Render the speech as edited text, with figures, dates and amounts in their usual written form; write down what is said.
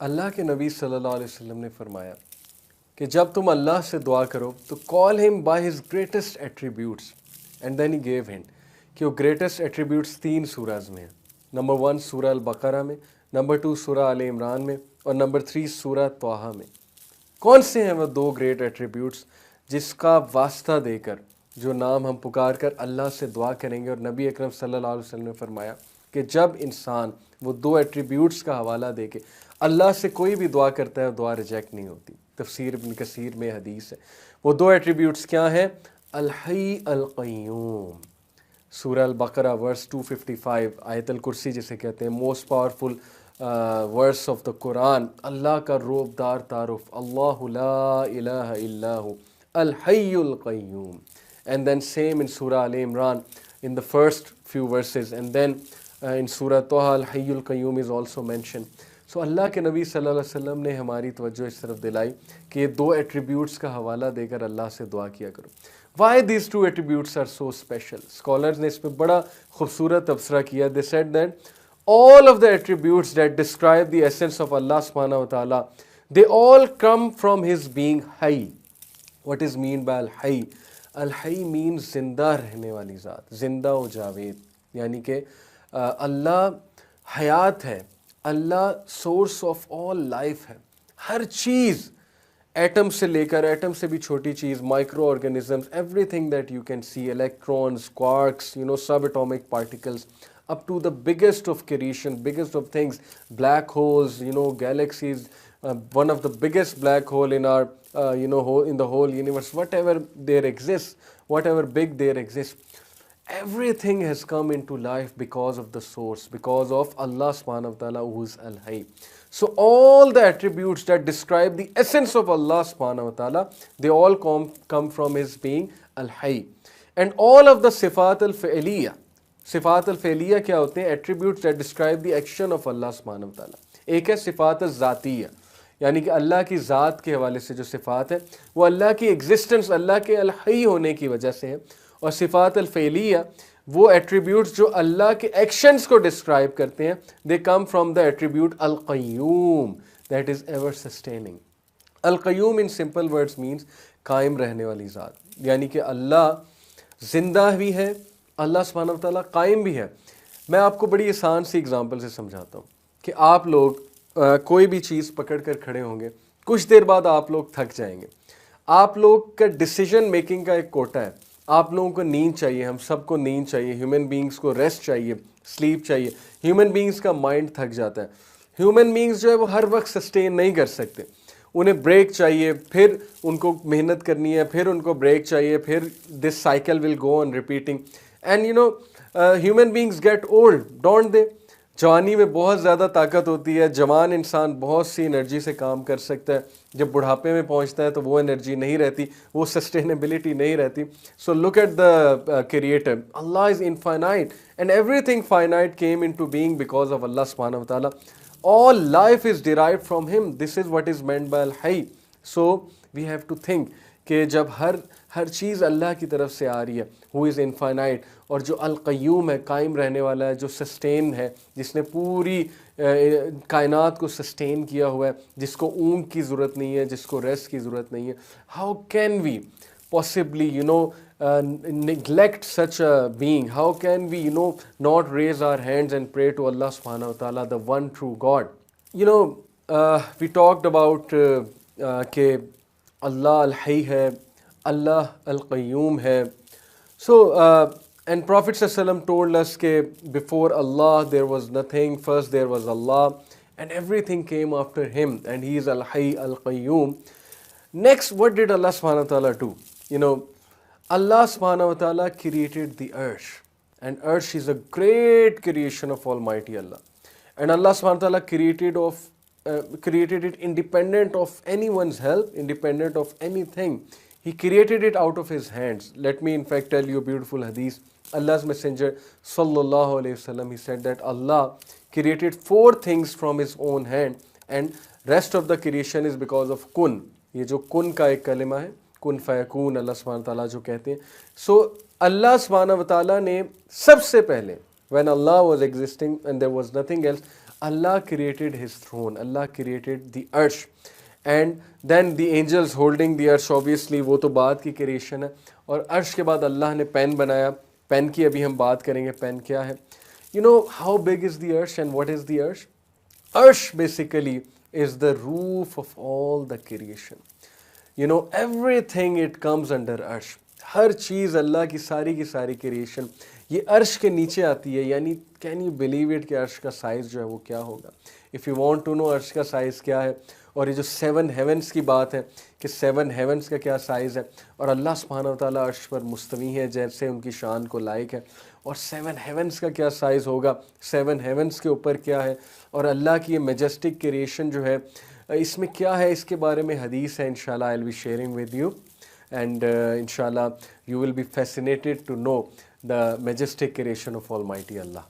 अल्लाह के नबी सल्लल्लाहु अलैहि वसल्लम ने फरमाया कि जब तुम अल्लाह से दुआ करो तो call him by his greatest attributes and then he gave hint कि वो ग्रेटेस्ट एट्रीब्यूट्स 3 सूराज में हैं। नंबर 1 सूरह अल बकरा में, नंबर 2 सूरह आले इमरान में और नंबर 3 सूरह तौहा में। कौन से हैं वो 2 ग्रेट एट्रीब्यूट्स जिसका वास्ता देकर जो नाम हम पुकार कर अल्लाह से दुआ करेंगे। और नबी अकरम सल्लल्लाहु अलैहि वसल्लम ने फरमाया कि जब इंसान वो 2 एट्रीब्यूट्स का हवाला दे के अल्लाह से कोई भी दुआ करता है, दुआ रिजेक्ट नहीं होती। तफसीर इब्न कसीर में हदीस है। वो 2 एट्रीब्यूट्स क्या हैं? अल हई अल क़य्यूम, सूरह अल बकरा वर्स 255, आयतल कुर्सी जिसे कहते हैं, most powerful verse of the Quran. अल्लाह का रोबदार तारुफ, अल्लाहु ला इलाहा इल्लाहु अल हय्युल Qayyum. And then same in Surah Al Imran in the first few verses, and then in Surah Taha Al Hayyul Qayyum is also mentioned. So अल्लाह के नबी सल्लल्लाहु अलैहि वसल्लम ने हमारी तवज्जो इस तरफ दिलाई कि ये 2 एट्रीब्यूट्स का हवाला देकर अल्लाह से दुआ किया करो। Why these 2 attributes are so special? Scholars ने इस पर बड़ा खूबसूरत तबसरा किया। They said that all of the attributes that describe the essence of Allah subhanahu wa ta'ala, they all come from his being Hayy. What is mean by Al Hayy? अल हई means ज़िंदा रहने वाली ज़ात, ज़िंदा व जावेद, यानी कि अल्लाह हयात है, अल्लाह सोर्स ऑफ ऑल लाइफ है। हर चीज़, एटम से लेकर, एटम से भी छोटी चीज़, micro organisms, everything that you can see, electrons, quarks, subatomic particles, up to the biggest of creation, biggest of things, black holes, galaxies, one of the biggest black hole in our, in the whole universe, whatever there exists, whatever big there exists, everything has come into life because of the source, because of Allah subhanahu wa ta'ala who is Al-Hayy. So all the attributes that describe the essence of Allah subhanahu wa ta'ala, they all come from his being Al-Hayy. And all of the sifat al-fi'liya, सिफ़ात अल-फ़ेलिया क्या होते हैं? Attributes that describe the action of अल्लाह सुब्हानहू व तआला। एक है सिफ़ात ज़ातिया, यानी कि अल्लाह की ज़ात के हवाले से जो सिफ़ात है वो अल्लाह की एग्जिस्टेंस, अल्लाह के अल-हई होने की वजह से है। और सिफ़ात अल-फ़ेलिया वो एट्रीब्यूट्स जो अल्लाह के एक्शंस को डिस्क्राइब करते हैं, they come from the attribute अल-क़य्यूम, दैट इज़ एवर सस्टेनिंग। अल-क़य्यूम इन सिंपल वर्ड्स मीन्स कायम रहने वाली ज़ात, यानी कि अल्लाह ज़िंदा भी है, अल्लाह सुब्हानहू व तआला कायम भी है। मैं आपको बड़ी आसान सी एग्जांपल से समझाता हूँ कि आप लोग कोई भी चीज़ पकड़ कर खड़े होंगे, कुछ देर बाद आप लोग थक जाएंगे। आप लोग का डिसीजन मेकिंग का एक कोटा है। आप लोगों को नींद चाहिए, हम सबको नींद चाहिए, ह्यूमन बींग्स को रेस्ट चाहिए, स्लीप चाहिए। ह्यूमन बींग्स का माइंड थक जाता है। ह्यूमन बींग्स जो है वो हर वक्त सस्टेन नहीं कर सकते, उन्हें ब्रेक चाहिए, फिर उनको मेहनत करनी है, फिर उनको ब्रेक चाहिए, फिर this cycle will go on repeating. And human beings get old, don't they? जवानी में बहुत ज़्यादा ताकत होती है, जवान इंसान बहुत सी एनर्जी से काम कर सकता है। जब बुढ़ापे में पहुंचता है तो वो एनर्जी नहीं रहती, वो सस्टेनेबिलिटी नहीं रहती। So look at the creator, अल्लाह is infinite and everything finite came into being because of अल्लाह सुब्हानहू व तआला। All life is derived from him, this is what is meant by अल-हई। So we have to think कि जब हर चीज़ अल्लाह की तरफ से आ रही है, हु इज़ इनफाइनाइट, और जो अल-क़य्यूम है, कायम रहने वाला है, जो सस्टेन है, जिसने पूरी कायनात को सस्टेन किया हुआ है, जिसको ऊँग की ज़रूरत नहीं है, जिसको रेस्ट की ज़रूरत नहीं है, how can we possibly neglect such a being? How can we not raise our hands and pray to Allah subhanahu wa ta'ala, the one true God? We talked about कि Allah al-Hayy है, Allah al-Qayyum है. So and Prophet ﷺ told us that before Allah there was nothing, first there was Allah, and everything came after him, and he is al-Hayy al-Qayyum. Next, what did Allah subhanahu wa ta'ala do? Allah subhanahu wa ta'ala created the earth, and earth is a great creation of Almighty Allah. And Allah subhanahu wa ta'ala created it independent of anyone's help, independent of anything. He created it out of his hands. Let me in fact tell you a beautiful hadith. Allah's Messenger sallallahu alayhi wasallam, he said that Allah created 4 things from his own hand, and rest of the creation is because of kun. ये जो कुन का एक कलिमा है, कुन फयकून, अल्लाह सुब्हानहू तआला जो कहते हैं. सो अल्लाह सुब्हानहू तआला ने सबसे पहले, when Allah was existing and there was nothing else, Allah created his throne, Allah created the arsh, and then the angels holding the arsh, obviously वो तो बाद की creation है, और अर्श के बाद अल्लाह ने पेन बनाया. पेन की अभी हम बात करेंगे, पेन क्या है. You know how big is the arsh and what is the arsh? Arsh basically is the roof of all the creation. You know, everything it comes under arsh. हर चीज़ अल्लाह की सारी क्रिएशन ये अर्श के नीचे आती है. यानी कैन यू बिलीव इट कि अर्श का साइज़ जो है वो क्या होगा. If you want to know अर्श का साइज़ क्या है, और ये जो 7 हेवन्स की बात है कि 7 हेवन्स का क्या साइज़ है, और अल्लाह सुब्हानहू व तआला अर्श पर मुस्तवी है जैसे उनकी शान को लायक है, और 7 हेवन्स का क्या साइज़ होगा, 7 हेवन्स के ऊपर क्या है, और अल्लाह की ये मेजेस्टिक क्रिएशन जो है इसमें क्या है, इसके बारे में हदीस है. इंशाल्लाह I will be sharing with you, and inshallah you will be fascinated to know the majestic creation of Almighty Allah.